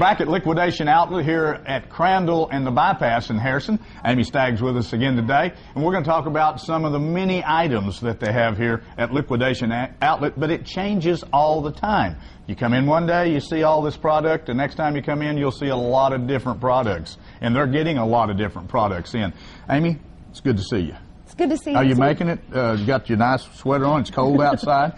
back at Liquidation Outlet here at Crandall and the Bypass in Harrison. Amy Stagg's with us again today, and we're going to talk about some of the many items that they have here at Liquidation Outlet, but it changes all the time. You come in one day, you see all this product, the next time you come in, you'll see a lot of different products, and they're getting a lot of different products in. Amy, it's good to see you. It's good to see you. Are you making it? You got your nice sweater on. It's cold outside.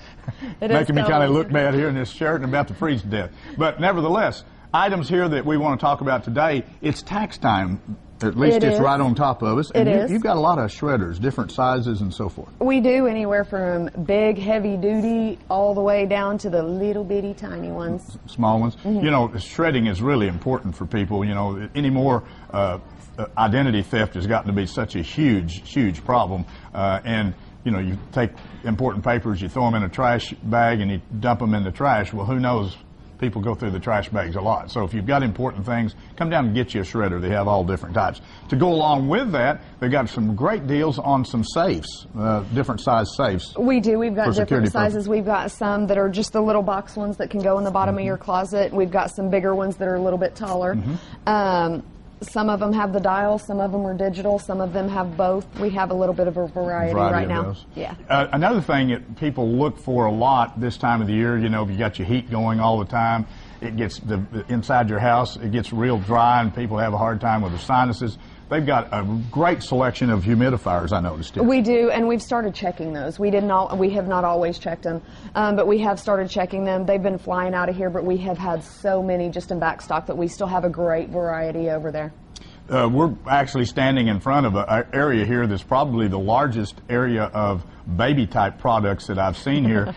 Making me kind of look bad here in this shirt and about to freeze to death. But nevertheless, items here that we want to talk about today, it's tax time. At least it's right on top of us. And you've got a lot of shredders, different sizes and so forth. We do, anywhere from big, heavy duty, all the way down to the little bitty tiny ones. Small ones. You know, shredding is really important for people. You know, anymore identity theft has gotten to be such a huge problem. And you know, you take important papers, you throw them in a trash bag, and you dump them in the trash. Well, who knows? People go through the trash bags a lot. So if you've got important things, come down and get you a shredder. They have all different types. To go along with that, they've got some great deals on some safes, different size safes. We do. We've got different sizes. We've got some that are just the little box ones that can go in the bottom of your closet. We've got some bigger ones that are a little bit taller. Some of them have the dial, some of them are digital, some of them have both. We have a little bit of a variety right now. Those. Yeah. Another thing that people look for a lot this time of the year, you know, you got your heat going all the time. It gets inside your house, it gets real dry, and people have a hard time with their sinuses. They've got a great selection of humidifiers, I noticed. Here. We do, and we've started checking those. We have not always checked them, but we have started checking them. They've been flying out of here, but we have had so many just in back stock that we still have a great variety over there. We're actually standing in front of an area here that's probably the largest area of baby-type products that I've seen here.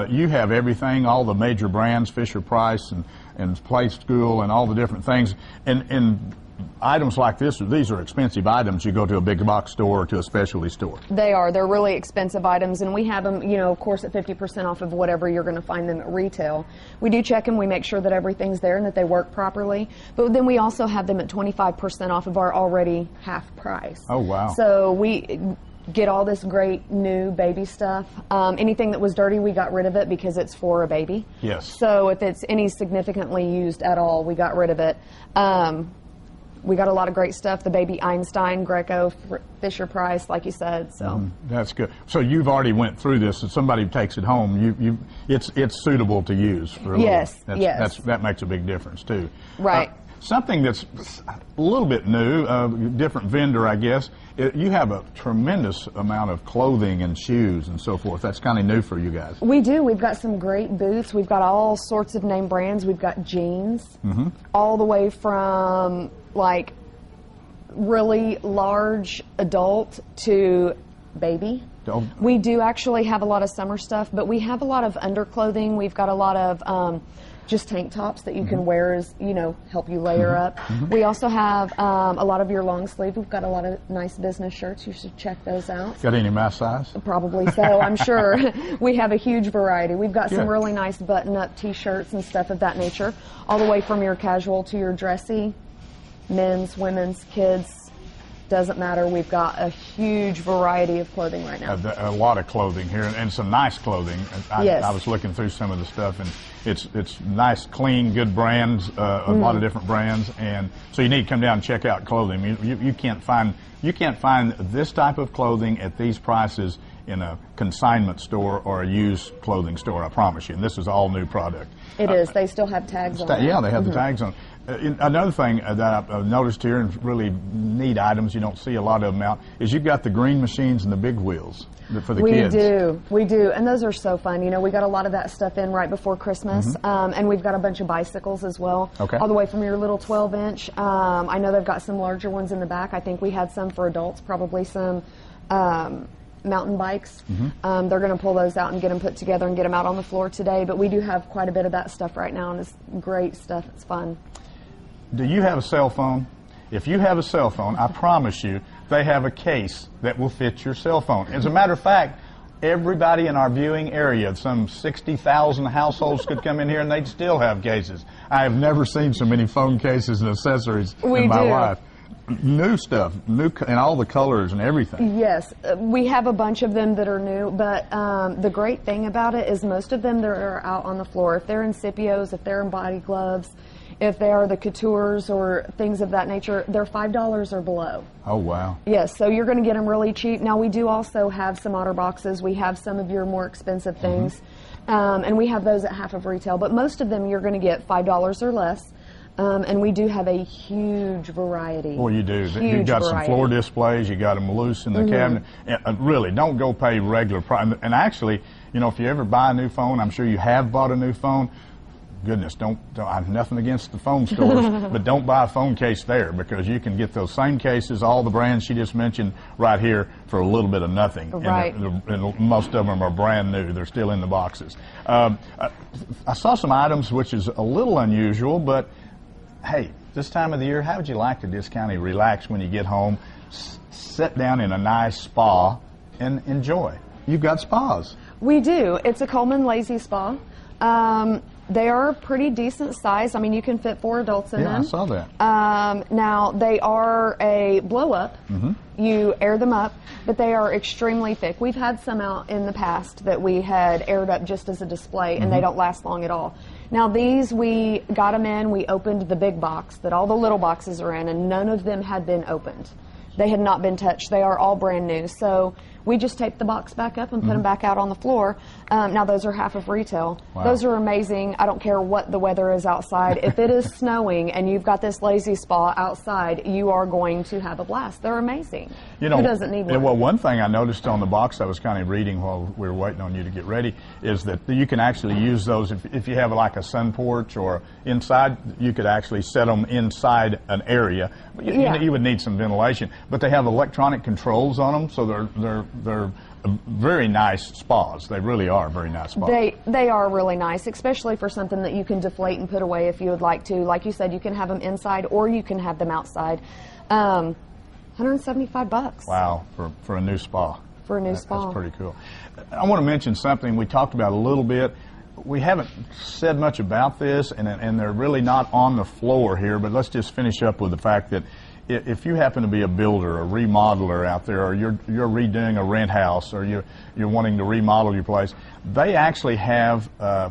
You have everything, all the major brands, Fisher-Price and Play School and all the different things. And items like this, these are expensive items. You go to a big box store or to a specialty store. They are. They're really expensive items, and we have them, you know, of course, at 50% off of whatever you're going to find them at retail. We do check them. We make sure that everything's there and that they work properly. But then we also have them at 25% off of our already half price. Oh, wow. So we get all this great new baby stuff. Anything that was dirty, we got rid of it because it's for a baby. Yes. So if it's any significantly used at all, we got rid of it. We got a lot of great stuff, the baby Einstein, Greco, Fisher-Price, like you said. So that's good. So you've already went through this. If somebody takes it home, it's suitable to use for a yes, little. yes. That makes a big difference too. Right. Something that's a little bit new, different vendor, I guess. You have a tremendous amount of clothing and shoes and so forth. That's kind of new for you guys. We do. We've got some great boots. We've got all sorts of name brands. We've got jeans, all the way from like really large adult to baby. We do actually have a lot of summer stuff, but we have a lot of underclothing. We've got a lot of just tank tops that you can wear as, you know, help you layer up. We also have a lot of your long sleeve. We've got a lot of nice business shirts. You should check those out. Got any my size? Probably so, I'm sure. We have a huge variety. We've got some really nice button-up T-shirts and stuff of that nature, all the way from your casual to your dressy, men's, women's, kids. Doesn't matter. We've got a huge variety of clothing right now. A lot of clothing here, and some nice clothing. I was looking through some of the stuff, and it's nice, clean, good brands, a lot of different brands, and so you need to come down and check out clothing. You can't find this type of clothing at these prices in a consignment store or a used clothing store, I promise you. And this is all new product. It is. They still have tags on it. Yeah, they have the tags on it. Another thing that I've noticed here, and really neat items, you don't see a lot of them out, is you've got the green machines and the big wheels for the kids. We do, and those are so fun. You know, we got a lot of that stuff in right before Christmas, and we've got a bunch of bicycles as well, all the way from your little 12-inch. I know they've got some larger ones in the back. I think we had some for adults, probably some mountain bikes. They're going to pull those out and get them put together and get them out on the floor today, but we do have quite a bit of that stuff right now, and it's great stuff. It's fun. Do you have a cell phone? If you have a cell phone, I promise you, they have a case that will fit your cell phone. As a matter of fact, everybody in our viewing area, some 60,000 households could come in here and they'd still have cases. I have never seen so many phone cases and accessories in my life. New stuff, new in all the colors and everything. Yes, we have a bunch of them that are new, but the great thing about it is most of them that are out on the floor, if they're in Scipios, if they're in body gloves, If they are the coutures or things of that nature, they're $5 or below. Oh, wow. Yes, so you're going to get them really cheap. Now, we do also have some OtterBoxes. We have some of your more expensive things, and we have those at half of retail. But most of them you're going to get $5 or less. And we do have a huge variety. Well, you do. Huge You've got variety. some floor displays. You got them loose in the cabinet. And really, don't go pay regular price. And actually, you know, if you ever buy a new phone, I'm sure you have bought a new phone. Goodness, don't I have nothing against the phone stores, but don't buy a phone case there, because you can get those same cases, all the brands she just mentioned, right here for a little bit of nothing. Right. And most of them are brand new. They're still in the boxes. I saw some items which is a little unusual, but hey, this time of the year, how would you like to just kind of relax when you get home, sit down in a nice spa, and enjoy? You've got spas. We do. It's a Coleman Lazy Spa. They are pretty decent size. I mean, you can fit 4 adults in them. Yeah, I saw that. Now, they are a blow-up. You air them up, but they are extremely thick. We've had some out in the past that we had aired up just as a display, and they don't last long at all. Now, these, we got them in, we opened the big box that all the little boxes are in, and none of them had been opened. They had not been touched. They are all brand new. So we just taped the box back up and put them back out on the floor. Now, those are half of retail. Wow. Those are amazing. I don't care what the weather is outside. If it is snowing and you've got this lazy spa outside, you are going to have a blast. They're amazing. You know, who doesn't need one? Well, one thing I noticed on the box I was kind of reading while we were waiting on you to get ready is that you can actually use those if you have like a sun porch or inside. You could actually set them inside an area. You would need some ventilation, but they have electronic controls on them, so they're very nice spas. They really are very nice spas. They are really nice, especially for something that you can deflate and put away if you would like to. Like you said, you can have them inside or you can have them outside. $175. Wow, for a new spa. For a new spa. That's pretty cool. I want to mention something we talked about a little bit. We haven't said much about this, and they're really not on the floor here, but let's just finish up with the fact that if you happen to be a builder, a remodeler out there, or you're redoing a rent house, or you're wanting to remodel your place, they actually have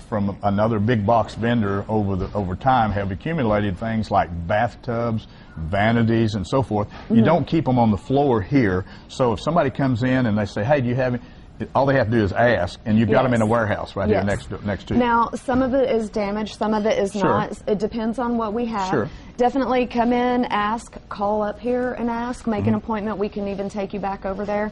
from another big box vendor over time have accumulated things like bathtubs, vanities, and so forth. You don't keep them on the floor here, so if somebody comes in and they say, "Hey, do you have any?" All they have to do is ask, and you've got them in a warehouse right here next to you. Now, some of it is damaged, some of it is not. It depends on what we have. Sure. Definitely come in, ask, call up here and ask, make an appointment. We can even take you back over there.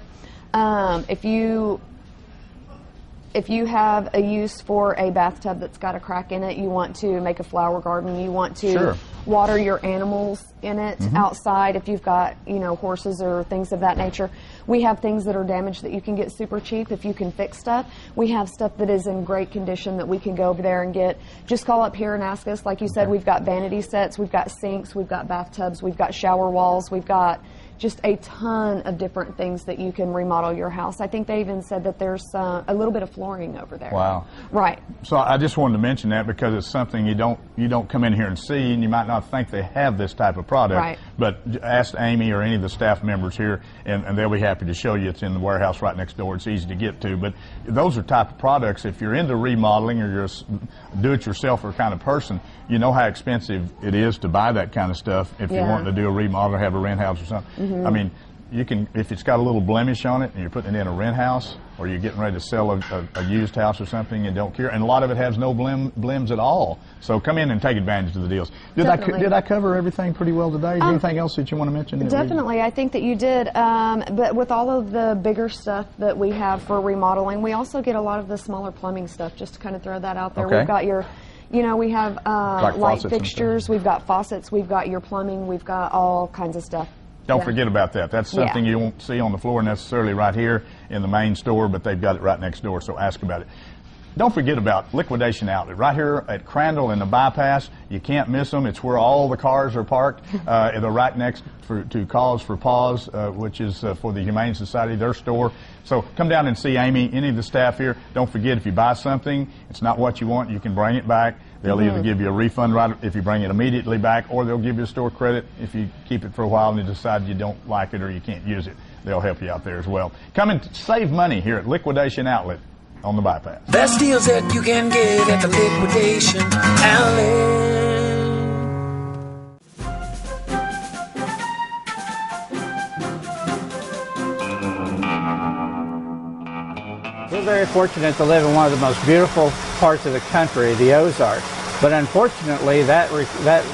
If you have a use for a bathtub that's got a crack in it, you want to make a flower garden, you want to water your animals in it outside, if you've got, you know, horses or things of that nature. We have things that are damaged that you can get super cheap if you can fix stuff. We have stuff that is in great condition that we can go over there and get. Just call up here and ask us. Like you said, we've got vanity sets, we've got sinks, we've got bathtubs, we've got shower walls, we've got just a ton of different things that you can remodel your house. I think they even said that there's a little bit of flooring over there. Wow. Right. So I just wanted to mention that because it's something you don't come in here and see, and you might not think they have this type of product. Right. But ask Amy or any of the staff members here, and they'll be happy to show you. It's in the warehouse right next door. It's easy to get to. But those are type of products. If you're into remodeling or you're a do-it-yourselfer kind of person, you know how expensive it is to buy that kind of stuff if you're wanting to do a remodel or have a rent house or something. I mean, you can, if it's got a little blemish on it and you're putting it in a rent house or you're getting ready to sell a used house or something and don't care, and a lot of it has no blems at all. So come in and take advantage of the deals. Did I cover everything pretty well today? Anything else that you want to mention? Definitely, I think that you did. But with all of the bigger stuff that we have for remodeling, we also get a lot of the smaller plumbing stuff, just to kind of throw that out there. Okay. We've got your, you know, we have like light fixtures, we've got faucets, we've got your plumbing, we've got all kinds of stuff. Don't forget about that. That's something you won't see on the floor necessarily right here in the main store, but they've got it right next door, so ask about it. Don't forget about Liquidation Outlet. Right here at Crandall in the bypass, you can't miss them. It's where all the cars are parked. They're right next to Cause for Paws, which is for the Humane Society, their store. So come down and see Amy, any of the staff here. Don't forget, if you buy something, it's not what you want, you can bring it back. They'll either give you a refund right if you bring it immediately back, or they'll give you a store credit if you keep it for a while and you decide you don't like it or you can't use it. They'll help you out there as well. Come and save money here at Liquidation Outlet on the bypass. Best deals that you can get at the Liquidation Outlet. We're very fortunate to live in one of the most beautiful parts of the country, the Ozarks. But unfortunately, that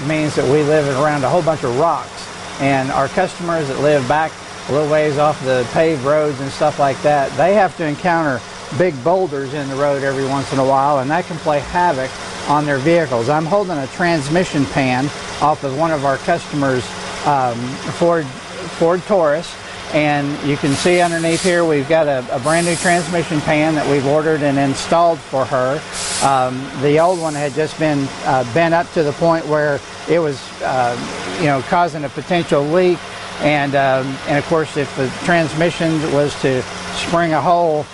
means that we live around a whole bunch of rocks. And our customers that live back a little ways off the paved roads and stuff like that, they have to encounter big boulders in the road every once in a while, and that can play havoc on their vehicles. I'm holding a transmission pan off of one of our customers' Ford Taurus, and you can see underneath here we've got a brand new transmission pan that we've ordered and installed for her. The old one had just been bent up to the point where it was causing a potential leak, and of course if the transmission was to spring a hole,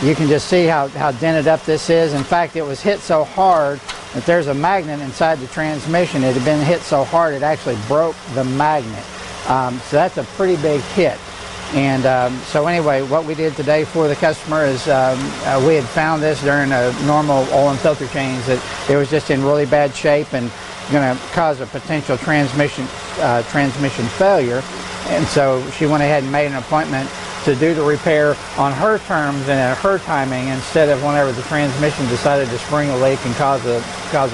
you can just see how dented up this is. In fact, it was hit so hard that there's a magnet inside the transmission. It had been hit so hard it actually broke the magnet. So that's a pretty big hit. And so anyway, what we did today for the customer is we had found this during a normal oil and filter change, that it was just in really bad shape and going to cause a potential transmission failure. And so she went ahead and made an appointment to do the repair on her terms and at her timing, instead of whenever the transmission decided to spring a leak and cause a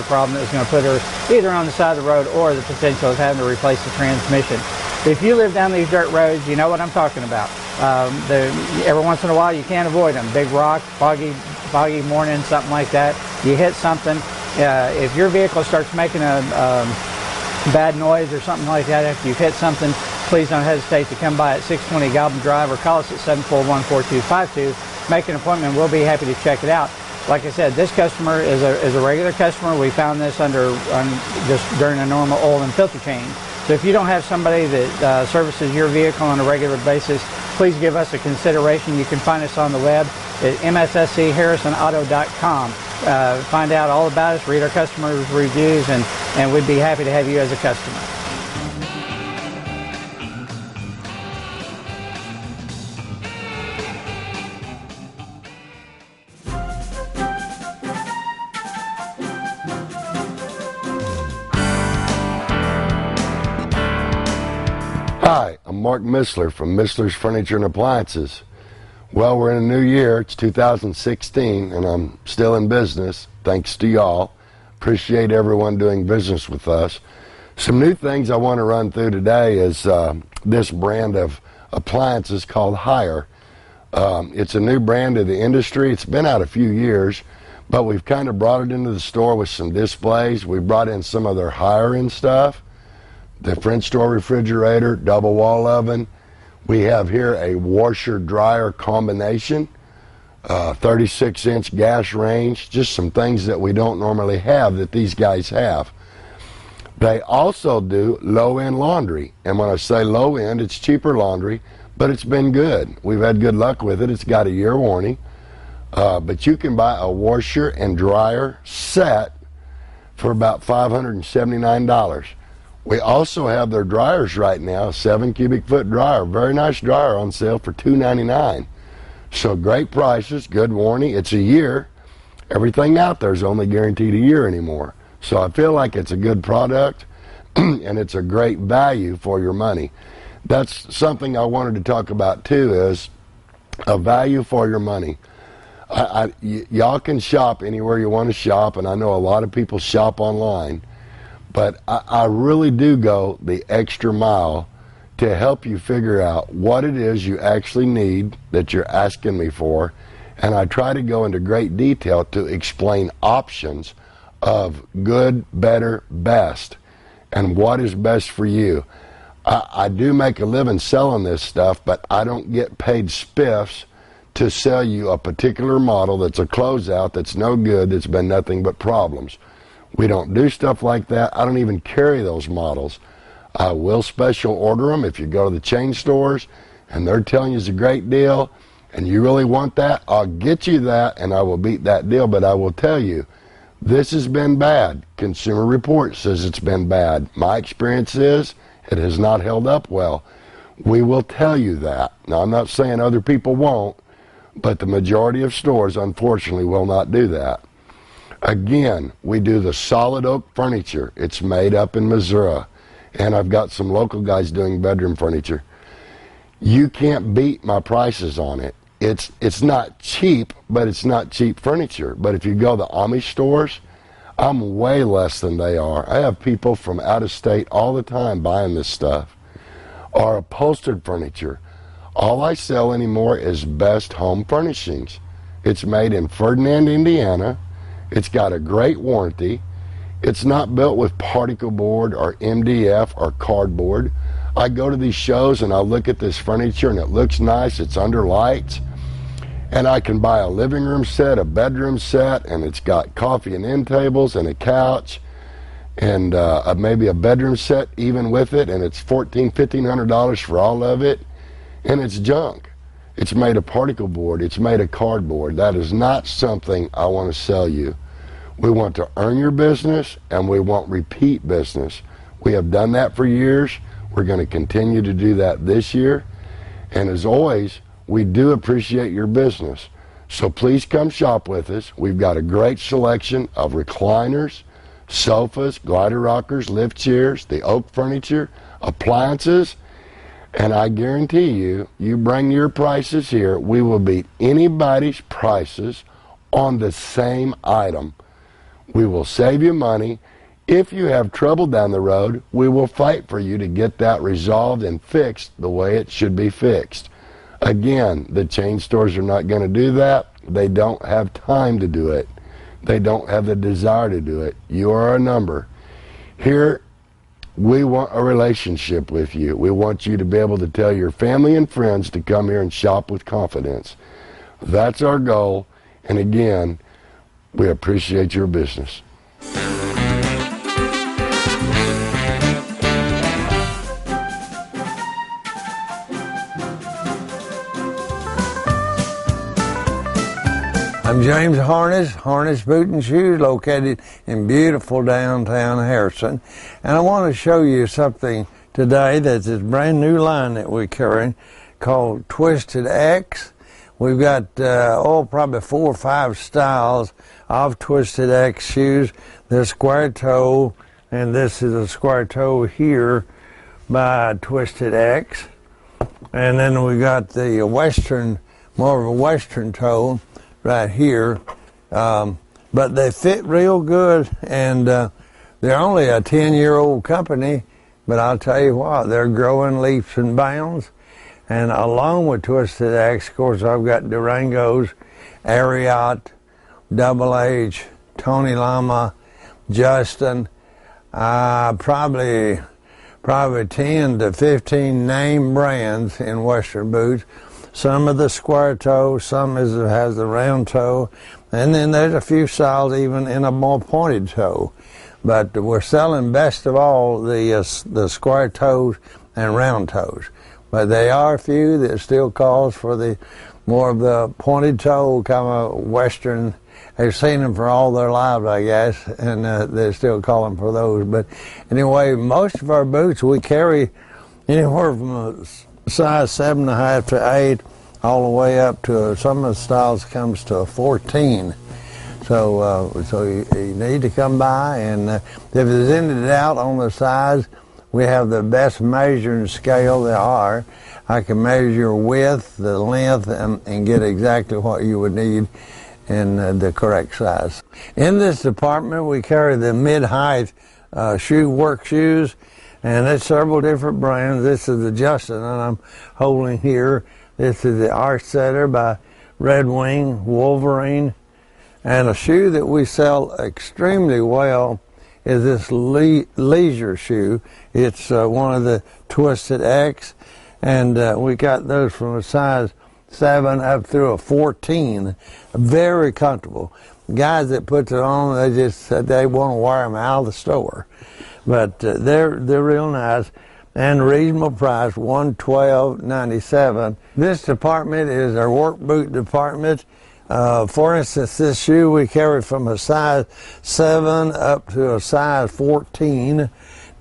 problem that was going to put her either on the side of the road or the potential of having to replace the transmission. If you live down these dirt roads, you know what I'm talking about. Every once in a while you can't avoid them. Big rock, foggy morning, something like that. You hit something. If your vehicle starts making a bad noise or something like that after you've hit something, please don't hesitate to come by at 620 Goblin Drive or call us at 741-4252. Make an appointment. We'll be happy to check it out. Like I said, this customer is a regular customer. We found this just during a normal oil and filter change. So if you don't have somebody that services your vehicle on a regular basis, please give us a consideration. You can find us on the web at msscharrisonauto.com. Find out all about us, read our customers' reviews, and we'd be happy to have you as a customer. Hi, I'm Mark Missler from Missler's Furniture and Appliances. Well, we're in a new year. It's 2016, and I'm still in business, thanks to y'all. Appreciate everyone doing business with us. Some new things I want to run through today is this brand of appliances called Haier. It's a new brand of the industry. It's been out a few years, but we've kind of brought it into the store with some displays. We brought in some of their higher-end stuff. The French door refrigerator, double wall oven. We have here a washer-dryer combination, 36-inch gas range, just some things that we don't normally have that these guys have. They also do low-end laundry, and when I say low-end, it's cheaper laundry, but it's been good. We've had good luck with it. It's got a year warranty, but you can buy a washer and dryer set for about $579. We also have their dryers right now, 7 cubic foot dryer, very nice dryer on sale for $299. So great prices, good warranty. It's a year. Everything out there is only guaranteed a year anymore. So I feel like it's a good product and it's a great value for your money. That's something I wanted to talk about too, is a value for your money. Y'all can shop anywhere you want to shop, and I know a lot of people shop online. But I really do go the extra mile to help you figure out what it is you actually need that you're asking me for. And I try to go into great detail to explain options of good, better, best, and what is best for you. I do make a living selling this stuff, but I don't get paid spiffs to sell you a particular model that's a closeout, that's no good, that's been nothing but problems. We don't do stuff like that. I don't even carry those models. I will special order them if you go to the chain stores and they're telling you it's a great deal and you really want that, I'll get you that and I will beat that deal. But I will tell you, this has been bad. Consumer Reports says it's been bad. My experience is it has not held up well. We will tell you that. Now, I'm not saying other people won't, but the majority of stores, unfortunately, will not do that. Again, we do the solid oak furniture. It's made up in Missouri, and I've got some local guys doing bedroom furniture. You can't beat my prices on it. it's not cheap, but it's not cheap furniture. But if you go to the Amish stores, I'm way less than they are. I have people from out of state all the time buying this stuff. Or upholstered furniture. All I sell anymore is Best Home Furnishings. It's made in Ferdinand, Indiana. It's got a great warranty. It's not built with particle board or MDF or cardboard. I go to these shows and I look at this furniture and it looks nice. It's under lights. And I can buy a living room set, a bedroom set, and it's got coffee and end tables and a couch and maybe a bedroom set even with it, and it's $1,500 for all of it, and it's junk. It's made of particle board. It's made of cardboard. That is not something I want to sell you. We want to earn your business, and we want repeat business. We have done that for years. We're going to continue to do that this year, and as always, we do appreciate your business. So please come shop with us. We've got a great selection of recliners, sofas, glider rockers, lift chairs, the oak furniture, appliances, and I guarantee you, you bring your prices here, we will beat anybody's prices on the same item. We will save you money. If you have trouble down the road, we will fight for you to get that resolved and fixed the way it should be fixed. Again, the chain stores are not going to do that. They don't have time to do it. They don't have the desire to do it. You are a number. Here, we want a relationship with you. We want you to be able to tell your family and friends to come here and shop with confidence. That's our goal. And again, we appreciate your business. I'm James Harness, Harness Boot and Shoes, located in beautiful downtown Harrison. And I want to show you something today that's this brand new line that we carry called Twisted X. We've got probably 4 or 5 styles of Twisted X shoes. There's square toe, and this is a square toe here by Twisted X. And then we got the Western, more of a Western toe right here, but they fit real good, and they're only a 10-year-old company, but I'll tell you what, they're growing leaps and bounds. And along with Twisted X, of course, I've got Durangos, Ariat, Double H, Tony Lama, Justin, probably 10 to 15 name brands in Western boots. Some of the square toe, some has the round toe, and then there's a few styles even in a more pointed toe. But we're selling best of all the square toes and round toes. But there are a few that still calls for the more of the pointed toe, kind of Western. They've seen them for all their lives, I guess, and they're still calling for those. But anyway, most of our boots we carry anywhere from a size 7.5 to 8, all the way up to some of the styles comes to a 14. So you need to come by, and if there's any doubt on the size, we have the best measuring scale there are. I can measure your width, the length, and get exactly what you would need in the correct size. In this department, we carry the mid-height work shoes, and there's several different brands. This is the Justin that I'm holding here. This is the Arch Setter by Red Wing, Wolverine. And a shoe that we sell extremely well is this leisure shoe. It's one of the Twisted X, and we got those from a size 7 up through a 14. Very comfortable. Guys that put it on, they want to wear them out of the store. But they're real nice and reasonable price, $112.97. This department is our work boot department. For instance, this shoe we carry from a size 7 up to a size 14,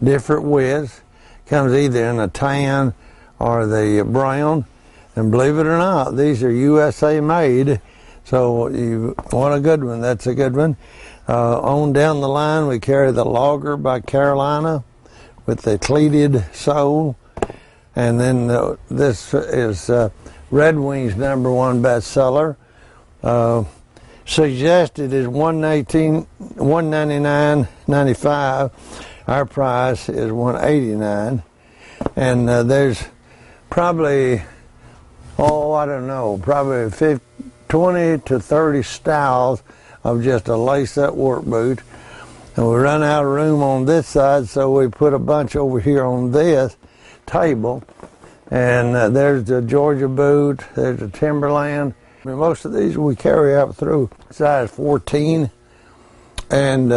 different widths. Comes either in a tan or the brown. And believe it or not, these are USA made. So you want a good one, that's a good one. On down the line, we carry the Logger by Carolina with the cleated sole. And then this is Red Wing's #1 bestseller. Suggested is $199.95. Our price is $189, and there's probably, I don't know, probably 20 to 30 styles of just a lace-up work boot. And we run out of room on this side, so we put a bunch over here on this table. And there's the Georgia boot, there's the Timberland. Most of these we carry up through size 14. And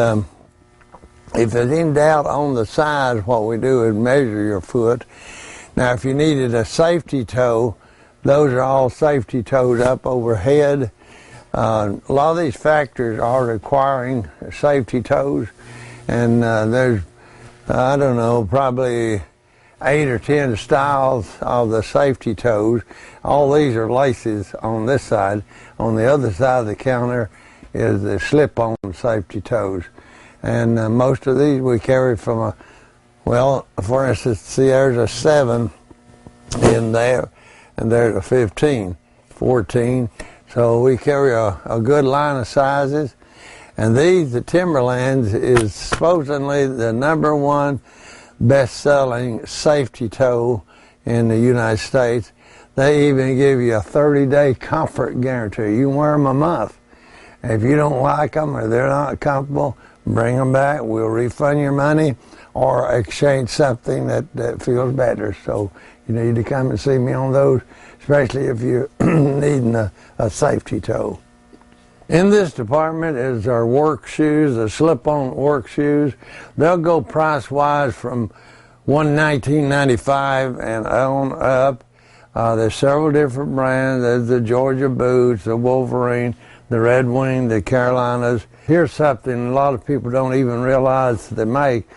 if there's any doubt on the size, what we do is measure your foot. Now, if you needed a safety toe, those are all safety toes up overhead. A lot of these factories are requiring safety toes, and there's, I don't know, probably 8 or 10 styles of the safety toes. All these are laces on this side. On the other side of the counter is the slip-on safety toes. And most of these we carry from for instance, see, there's a 7 in there, and there's a 15, 14. So we carry a good line of sizes. And these, the Timberlands, is supposedly the #1 best-selling safety toe in the United States. They even give you a 30-day comfort guarantee. You can wear them a month. If you don't like them or they're not comfortable, bring them back. We'll refund your money or exchange something that feels better. So you need to come and see me on those, especially if you're needing a safety toe. In this department is our work shoes, the slip-on work shoes. They'll go price-wise from $119.95 and on up. There's several different brands. There's the Georgia boots, the Wolverine, the Red Wing, the Carolinas. Here's something a lot of people don't even realize they make.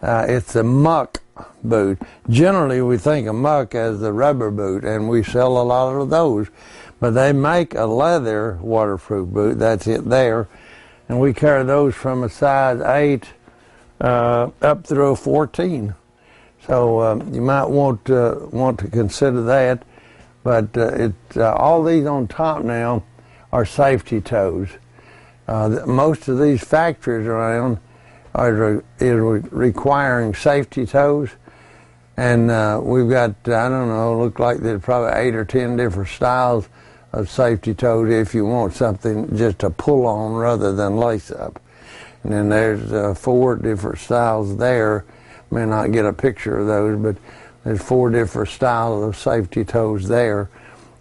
It's a muck boot. Generally, we think of muck as the rubber boot, and we sell a lot of those. But they make a leather waterproof boot. That's it there. And we carry those from a size 8 up through a 14. So you might want to consider that. But all these on top now are safety toes. Most of these factories around are requiring safety toes. And we've got, I don't know, look like there's probably 8 or 10 different styles of safety toes if you want something just to pull on rather than lace up. And then there's 4 different styles there. May not get a picture of those, but there's 4 different styles of safety toes there.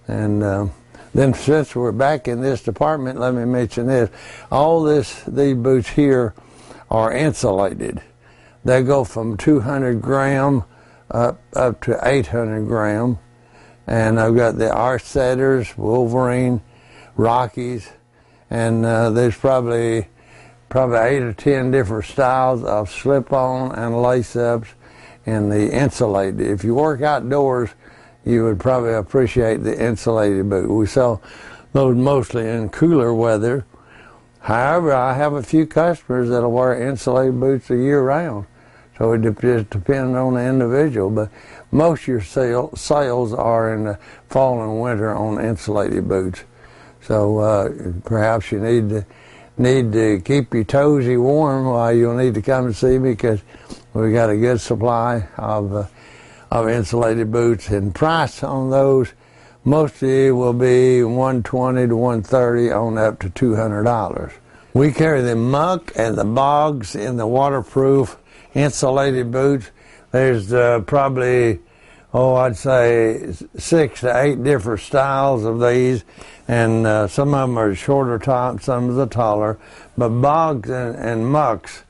And then since we're back in this department, let me mention this. These boots here are insulated. They go from 200 gram up to 800 gram. And I've got the Arch Setters, Wolverine, Rockies, and there's probably 8 or 10 different styles of slip-on and lace-ups in the insulated. If you work outdoors, you would probably appreciate the insulated boot. We sell those mostly in cooler weather. However, I have a few customers that'll wear insulated boots a year round. So it just depends on the individual, but most of your sales are in the fall and winter on insulated boots. So perhaps you need to keep your toesy warm. While you'll need to come and see me because we got a good supply of insulated boots. And price on those mostly will be $120 to $130 on up to $200. We carry the muck and the bogs in the waterproof insulated boots. There's probably, I'd say 6 to 8 different styles of these, and some of them are shorter top, some of the taller. But bogs and mucks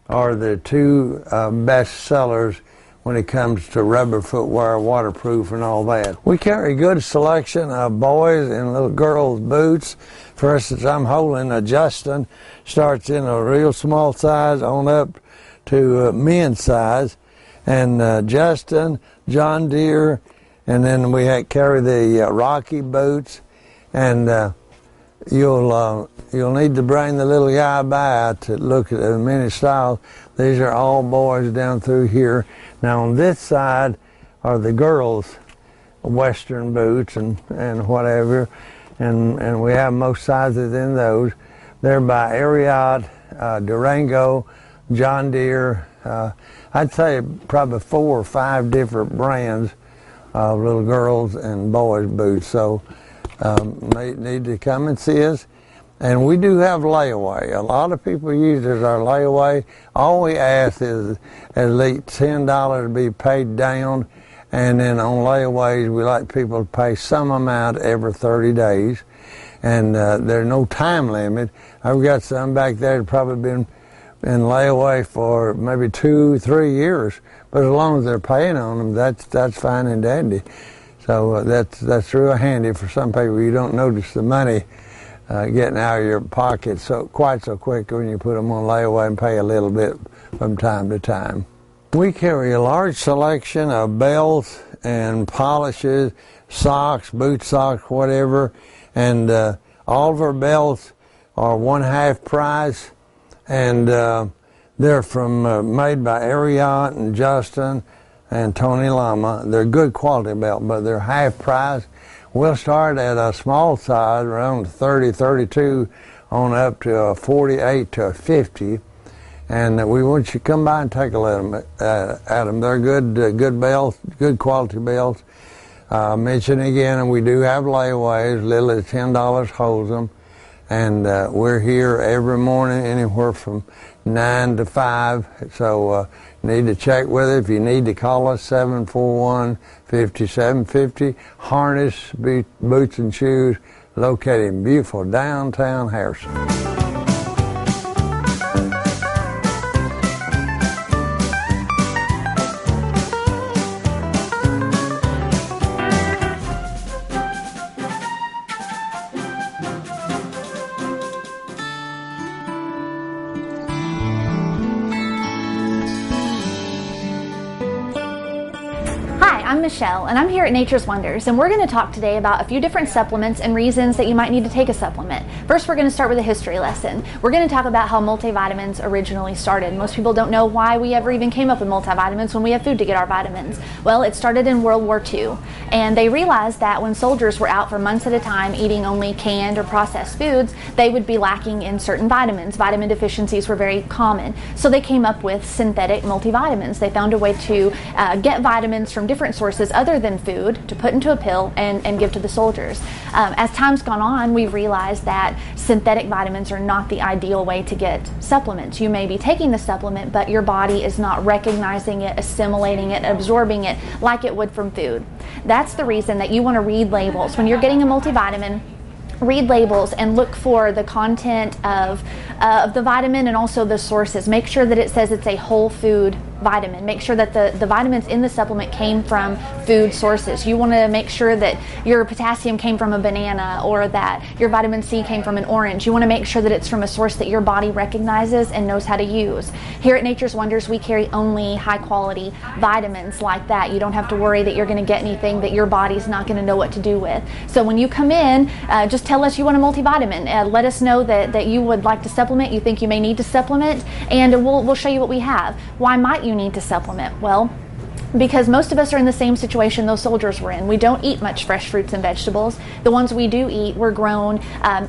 are the 2 best sellers when it comes to rubber footwear, waterproof, and all that. We carry a good selection of boys and little girls' boots. For instance, I'm holding a Justin, starts in a real small size on up to men's size, and Justin, John Deere, and then we carry the Rocky boots, and you'll need to bring the little guy by to look at the many styles. These are all boys down through here. Now on this side are the girls' Western boots and whatever, and we have most sizes in those. They're by Ariat, Durango, John Deere. I'd say probably 4 or 5 different brands of little girls and boys boots. So need to come and see us. And we do have layaway. A lot of people use it as our layaway. All we ask is at least $10 to be paid down. And then on layaways, we like people to pay some amount every 30 days. And there's no time limit. I've got some back there that probably been in layaway for maybe 2-3 years. But as long as they're paying on them, that's fine and dandy. So that's real handy for some people. You don't notice the money getting out of your pocket quite so quick when you put them on layaway and pay a little bit from time to time. We carry a large selection of belts and polishes, socks, boot socks, whatever, and all of our belts are 1/2 price, and they're from made by Ariat and Justin and Tony Lama. They're good quality belt, but they're half price. We'll start at a small size, around 30, 32, on up to a 48 to a 50. And we want you to come by and take a look at them. They're good belts, good quality belts. Mention again, and we do have layaways, little as $10 holds them. And we're here every morning, anywhere from 9 to 5. So need to check with it. If you need to call us, 741-5750. Harness, boots and shoes, located in beautiful downtown Harrison. I'm Michelle, and I'm here at Nature's Wonders, and we're going to talk today about a few different supplements and reasons that you might need to take a supplement. First, we're going to start with a history lesson. We're going to talk about how multivitamins originally started. Most people don't know why we ever even came up with multivitamins when we have food to get our vitamins. Well, it started in World War II, and they realized that when soldiers were out for months at a time eating only canned or processed foods, they would be lacking in certain vitamins. Vitamin deficiencies were very common, so they came up with synthetic multivitamins. They found a way to get vitamins from different sources other than food to put into a pill and give to the soldiers. As time's gone on, we've realized that synthetic vitamins are not the ideal way to get supplements. You may be taking the supplement, but your body is not recognizing it, assimilating it, absorbing it like it would from food. That's the reason that you want to read labels. When you're getting a multivitamin, read labels and look for the content of the vitamin and also the sources. Make sure that it says it's a whole food vitamin. Make sure that the vitamins in the supplement came from food sources. You want to make sure that your potassium came from a banana or that your vitamin C came from an orange. You want to make sure that it's from a source that your body recognizes and knows how to use. Here at Nature's Wonders, we carry only high quality vitamins like that. You don't have to worry that you're going to get anything that your body's not going to know what to do with. So when you come in, just tell us you want a multivitamin. Let us know that you would like to supplement, you think you may need to supplement, and we'll show you what we have. Why might you need to supplement? Well, because most of us are in the same situation those soldiers were in. We don't eat much fresh fruits and vegetables. The ones we do eat were grown,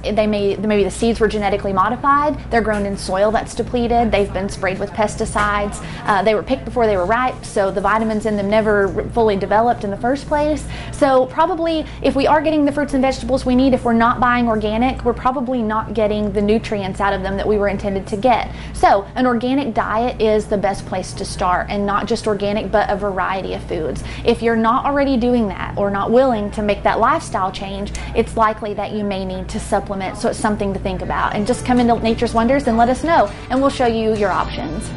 maybe the seeds were genetically modified. They're grown in soil that's depleted. They've been sprayed with pesticides. They were picked before they were ripe, so the vitamins in them never fully developed in the first place. So probably if we are getting the fruits and vegetables we need, if we're not buying organic, we're probably not getting the nutrients out of them that we were intended to get. So an organic diet is the best place to start, and not just organic, but a variety of foods. If you're not already doing that or not willing to make that lifestyle change, it's likely that you may need to supplement, so it's something to think about. And just come into Nature's Wonders and let us know, and we'll show you your options.